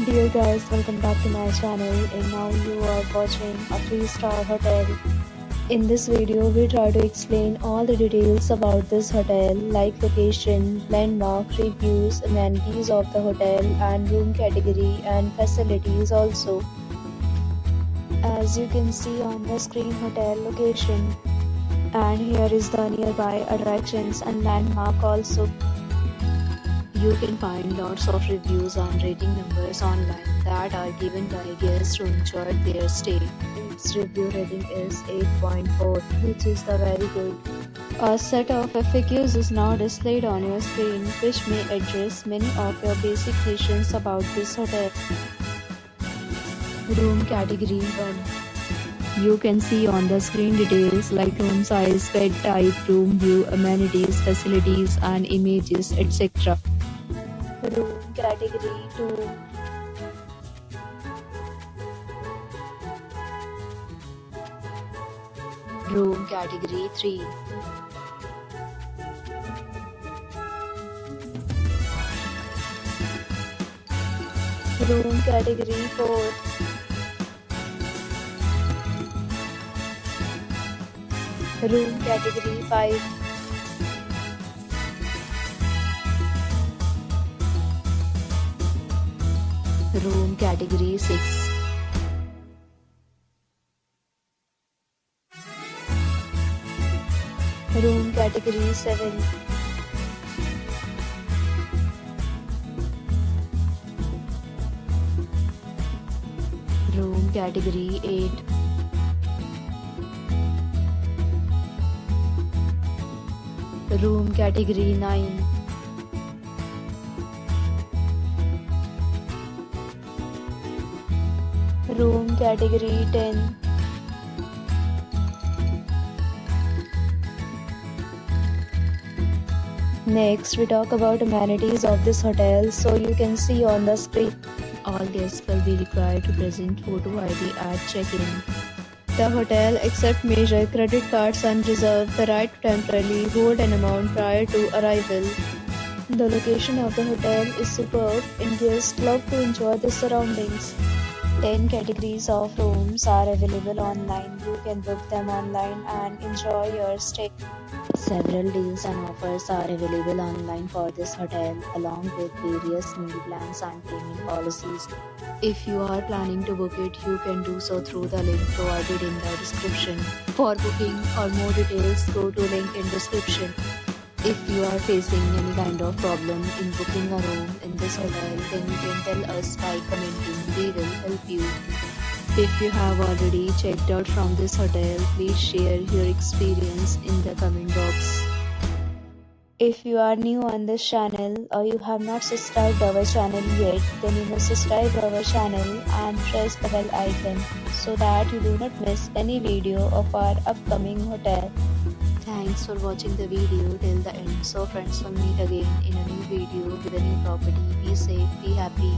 Dear guys, welcome back to my channel and now you are watching a 3-star hotel. In this video, we try to explain all the details about this hotel like location, landmark, reviews, amenities of the hotel and room category and facilities also. As you can see on the screen, hotel location, and here is the nearby attractions and landmark also. You can find lots of reviews and rating numbers online that are given by guests who enjoyed their stay. Its review rating is 8.4, which is the very good. A set of FAQs is now displayed on your screen, which may address many of your basic questions about this hotel. Room category 1. You can see on the screen details like room size, bed type, room view, amenities, facilities and images, etc. Room category 2. Room category 3. Room category 4. Room category 5. Room category 6. Room category 7. Room category 8. Room category 9. Room category 10. Next, we talk about amenities of this hotel. So you can see on the screen, all guests will be required to present photo ID at check-in. The hotel accepts major credit cards and reserves the right to temporarily hold an amount prior to arrival. The location of the hotel is superb and guests love to enjoy the surroundings. 10 categories of rooms are available online. You can book them online and enjoy your stay. Several deals and offers are available online for this hotel, along with various meal plans and payment policies. If you are planning to book it, you can do so through the link provided in the description. For booking or more details, go to link in description. If you are facing any kind of problem in booking a room in this hotel, then you can tell us by commenting. We will help you. If you have already checked out from this hotel, please share your experience in the comment box. If you are new on this channel or you have not subscribed our channel yet, then you must subscribe our channel and press the bell icon so that you do not miss any video of our upcoming hotel. Thanks for watching the video till the end. So friends, we'll meet again in a new video with a new property. Be safe, be happy.